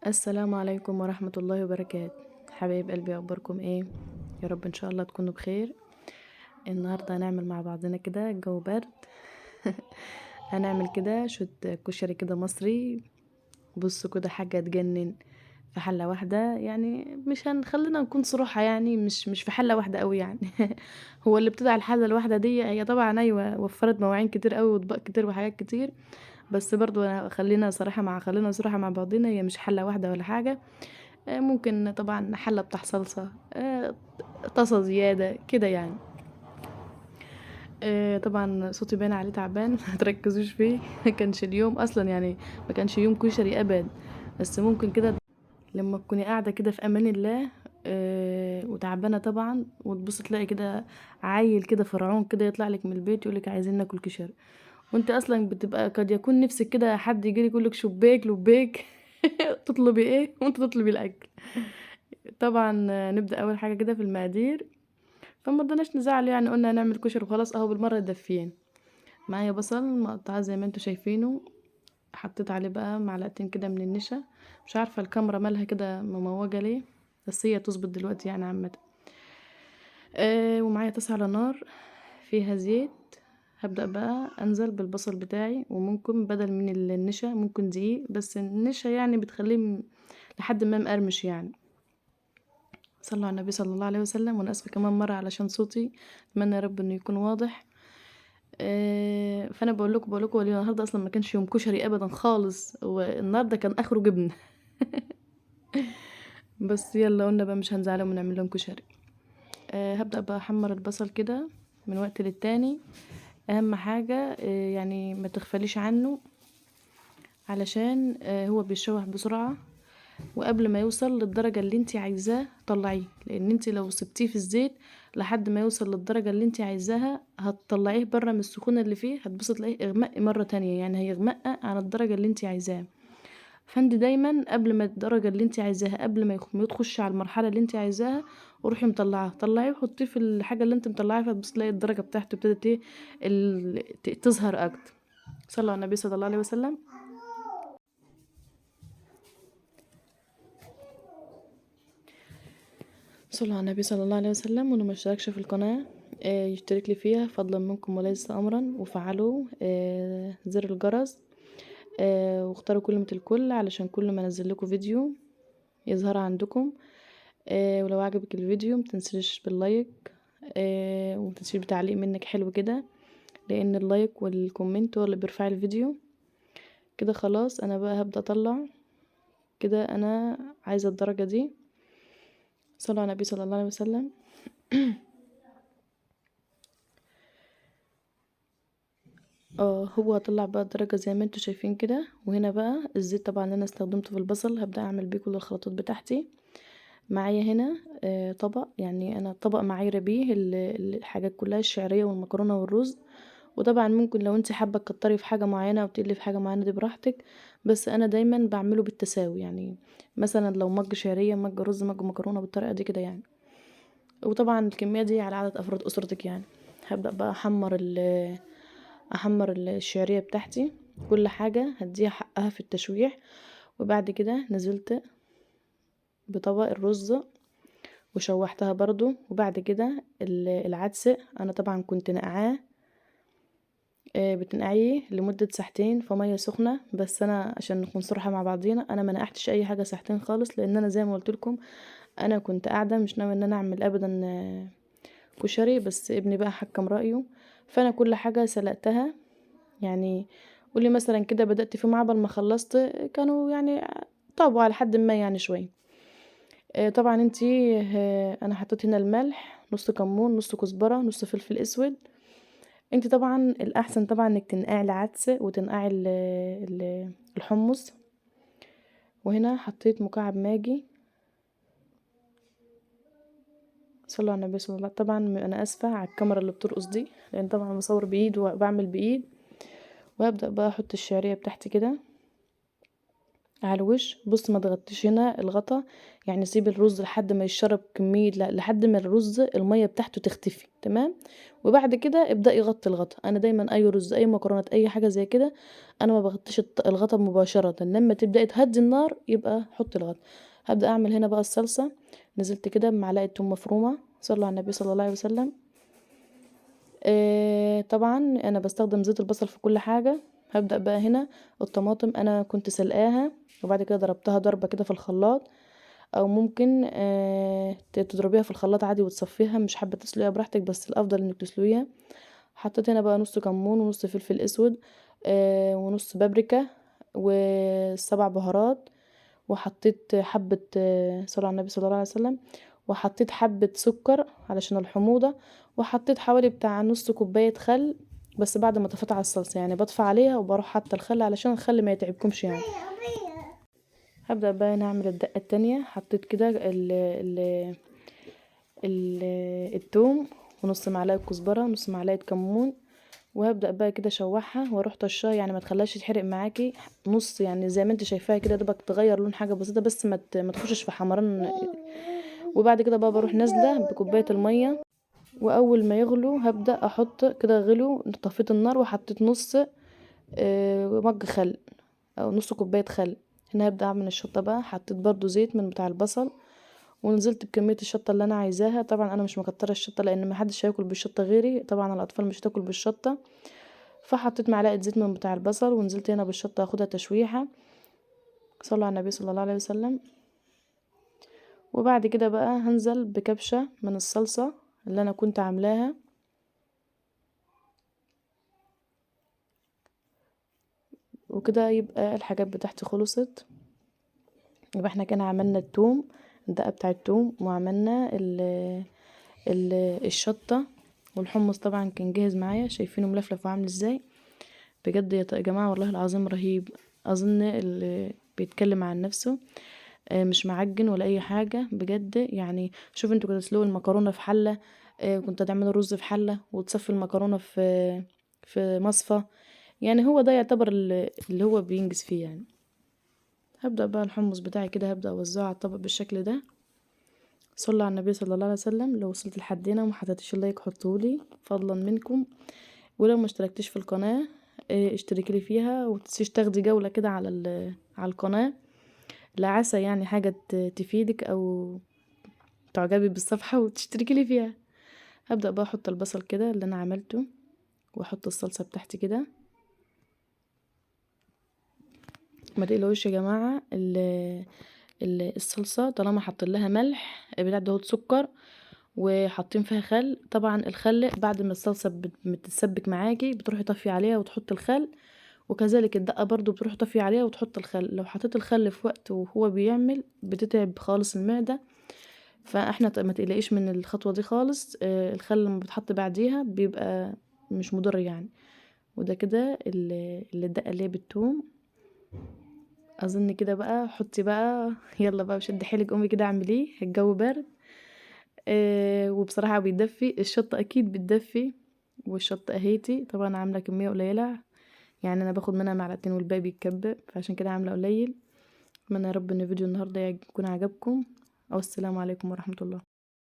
السلام عليكم ورحمة الله وبركاته. حبايب قلبي، اخباركم ايه؟ يا رب ان شاء الله تكونوا بخير. النهارده هنعمل مع بعضنا كده، الجو برد. هنعمل كده شوية كشري كده مصري. بصوا كده، حاجة تجنن في حلة واحدة. يعني مش هنخلينا نكون صراحة، يعني مش في حلة واحدة قوي يعني. هو اللي بتدعي الحلة الواحدة دي هي طبعا ايوه وفرت مواعين كتير قوي واطباق كتير وحاجات كتير. بس برضو خلينا صراحة مع بعضنا، هي مش حلة واحدة ولا حاجة. ممكن طبعا حلة بتاع صلصة، طاسة زيادة كده يعني. طبعا صوتي باين عليه تعبان. متركزوش فيه. ما كانش اليوم اصلا يعني، ما كانش يوم كشري ابدا. بس ممكن كده لما تكوني قاعدة كده في امان الله، وتعبانة طبعا، وتبص تلاقي كده عيل كده فرعون كده يطلع لك من البيت يقولك عايزين ناكل كشري. وانت اصلا بتبقى قد يكون نفسك كده حد يجيلك يقولك شباك لبيك. تطلبي ايه وانت تطلبي الاكل. طبعا نبدأ اول حاجة كده في المقادير. فما رضناش نزعل، يعني قلنا هنعمل كشري وخلاص، اهو بالمرة دافيين. معايا بصل مقطعاه زي ما انتوا شايفينه. حطيت عليه بقى معلقتين كده من النشا. مش عارفة الكاميرا مالها كده مموجة ليه، بس هي تظبط دلوقتي يعني عامة. ومعايا طاسة على نار فيها زيت. هبدأ بقى انزل بالبصل بتاعي، وممكن بدل من النشا ممكن دقيق، بس النشا يعني بتخليه لحد ما مقرمش يعني. صلوا على النبي صلى الله عليه وسلم. وانا اسفه كمان مره علشان صوتي، اتمنى يا رب انه يكون واضح. فانا بقول لكم النهارده اصلا ما كانش يوم كشري ابدا خالص، والنهارده كان اخره جبن. بس يلا قلنا بقى مش هنزعلهم ونعمل لهم كشري. هبدا بقى احمر البصل كده من وقت للتاني. اهم حاجه يعني ما تغفليش عنه، علشان هو بيشوح بسرعه. وقبل ما يوصل للدرجة اللي انتي عايزاه طلعيه، لان انتي لو سبتيه في الزيت لحد ما يوصل للدرجة اللي انتي عايزاها هتطلعيه بره من السخونة اللي فيه، هتبص تلاقيه اغمق مرة تانية، يعني هيغمق عن الدرجة اللي انتي عايزاها. فانت دايما قبل ما الدرجة اللي انتي عايزاها، قبل ما تخش على المرحلة اللي انتي عايزاها، وروحي طلعيه وحطيه في الحاجة اللي انت مطلعاها، فتبص تلاقي الدرجة بتاعته ابتدت ايه تظهر اكتر. صلوا على النبي صلى الله عليه وسلم. صلوا على النبي صلى الله عليه وسلم. واللي ما اشتركش في القناة يشترك لي فيها فضلا منكم وليس امرا، وفعلوا زر الجرس. واختاروا كلمة الكل علشان كل ما انزل لكم فيديو يظهر عندكم. ولو عجبك الفيديو متنسيش باللايك، ومتنسيش بتعليق منك حلو كده، لان اللايك والكومنت هو اللي بيرفع الفيديو. كده خلاص انا بقى هبدأ اطلع. كده انا عايزة الدرجة دي. صلوا على النبي صلى الله عليه وسلم. هو هطلع بقى الدرجة زي ما انتوا شايفين كده. وهنا بقى الزيت طبعا اللي انا استخدمته في البصل هبدأ اعمل بيه كل الخلطات بتاعتي. معايا هنا طبق، يعني انا طبق معايرة بيه الحاجات كلها، الشعرية والمكرونة والرز. وطبعا ممكن لو انت حابة تكتري في حاجة معينة او تقلي في حاجة معينة دي براحتك. بس انا دايما بعمله بالتساوي يعني. مثلا لو مج شعرية مج رز مج مكرونة بالطريقة دي كده يعني. وطبعا الكمية دي على عدد افراد اسرتك يعني. هبدأ بقى احمر الشعرية بتاعتي. كل حاجة هديها حقها في التشويح. وبعد كده نزلت بطبق الرز وشوحتها برضو. وبعد كده العدس انا طبعا كنت نقعاه. بتنقعيه لمدة ساعتين في مية سخنة. بس انا عشان نكون صراحة مع بعضينا، انا ما نقعتش اي حاجة ساعتين خالص، لان انا زي ما قلت لكم انا كنت قاعدة مش ناوية ان انا اعمل ابدا كشري. بس ابني بقى حكم رأيه. فانا كل حاجة سلقتها يعني. قولي مثلا كده بدأت في معبل ما خلصت كانوا يعني طابوا على حد ما يعني شوية. طبعا انتي انا حطيت هنا الملح، نص كمون نص كزبرة نص فلفل اسود. انتي طبعا الاحسن طبعا انك تنقعي العدس وتنقعي الحمص. وهنا حطيت مكعب ماجي. صلوا على النبي صلى الله عليه وسلم. طبعا انا اسفة على الكاميرا اللي بترقص دي، لان طبعا بصور بايد وبعمل بايد. وهبدأ بقى احط الشعرية بتاعتي كده. على الوش. بص ما تغطيش هنا الغطا، يعني سيب الرز لحد ما يشرب كمية، لا لحد ما الرز المية بتاعته تختفي تمام. وبعد كده ابدأ يغطي الغطا. انا دايما اي رز اي مكرونات اي حاجة زي كده انا ما بغطيش الغطا مباشرة، لما تبدأي تهدي النار يبقى حطي الغطا. هبدأ اعمل هنا بقى الصلصة. نزلت كده بمعلقة توم مفرومة، صلوا على النبي صلى الله عليه وسلم. طبعا انا بستخدم زيت البصل في كل حاجة. هبدأ بقى هنا الطماطم انا كنت سلقاها وبعد كده ضربتها ضربة كده في الخلاط، او ممكن تضربيها في الخلاط عادي وتصفيها، مش حابة تسلقيها براحتك بس الافضل انك تسلقيها. حطيت هنا بقى نص كمون ونص فلفل اسود ونص بابريكا وسبع بهارات. وحطيت حبة صلوا على النبي صلى الله عليه وسلم. وحطيت حبة سكر علشان الحموضة. وحطيت حوالي بتاع نص كوباية خل، بس بعد ما طفيت على الصلصة يعني بطفى عليها وبروح حاطة الخل علشان الخل ما يتعبكمش يعني. هبدأ بقى نعمل الدقة التانية. حطيت كده ال التوم ونص معلقة كزبرة ونص معلقة كمون. وهبدأ بقى كده اشوحها واروح طشاها، يعني ما تخليهاش تتحرق معاكي نص، يعني زي ما انت شايفاها كده دوبك تغير لون حاجة بسيطة بس ما تخشش في حمران. وبعد كده بقى بروح نازلة بكوباية المية، واول ما يغلو هبدأ احط كده غلو طفيت النار وحطيت نص مج خل او نص كوباية خل. هنا هبدأ اعمل الشطة بقى. حطيت برضو زيت من بتاع البصل ونزلت بكمية الشطة اللي انا عايزاها. طبعا انا مش مكترة الشطة لان محدش هياكل بالشطة غيري، طبعا الاطفال مش هتاكل بالشطة. فحطيت معلقة زيت من بتاع البصل ونزلت هنا بالشطة اخدها تشويحة. صلوا على النبي صلى الله عليه وسلم. وبعد كده بقى هنزل بكبشة من الصلصة اللي انا كنت عاملاها. وكده يبقى الحاجات بتاعتي خلصت. يبقى احنا كده عملنا التوم، الدقة بتاع التوم، وعملنا ال الشطة، والحمص طبعا كان جاهز معايا شايفينه ملفلف وعامل ازاي. بجد يا جماعة والله العظيم رهيب. اظن اللي بيتكلم عن نفسه مش معجن ولا اي حاجة بجد. يعني شوف انتوا كده تسلقوا المكرونة في حلة، كنت هتعملوا الرز في حلة وتصفي المكرونة في مصفى. يعني هو ده يعتبر اللي هو بينجز فيه يعني. هبدأ بقى الحمص بتاعي كده هبدأ اوزعه على الطبق بالشكل ده. صلى على النبي صلى الله عليه وسلم. لو وصلت لحد هنا وما حطيتش اللايك حطولي فضلا منكم. ولو ما اشتركتش في القناة اشتركي لي فيها ومتنسيش تاخدي جولة كده على القناة، لعسى يعني حاجة تفيدك او تعجبي بالصفحة وتشتركي لي فيها. هبدأ بقى احط البصل كده اللي انا عملته واحط الصلصة بتاعتي كده. ما تقلقوش يا جماعة الصلصة طالما حط لها ملح بتاع دهوت سكر وحاطين فيها خل، طبعا الخل بعد ما الصلصة بتتسبك معاكي بتروحي طفي عليها وتحط الخل. وكذلك الدقة برضو بتروحي طفي عليها وتحط الخل. لو حطيت الخل في وقت وهو بيعمل بتتعب خالص المعدة. فاحنا ما تقلقيش من الخطوة دي خالص. الخل لما بتحط بعديها بيبقى مش مضر يعني. وده كده الدقة اللي هي بالثوم. اظن كده بقى حطي بقى يلا بقى وشد حيلك قومي كده اعمليه الجو برد. وبصراحة بيدفي الشطة اكيد بتدفي. والشطة اهيتي طبعا عاملة كمية قليلة، يعني انا باخد منها معلقتين والباقي بيتكب فعشان كده عاملة قليل. اتمنى يا رب ان فيديو النهاردة يكون عجبكم. والسلام عليكم ورحمة الله.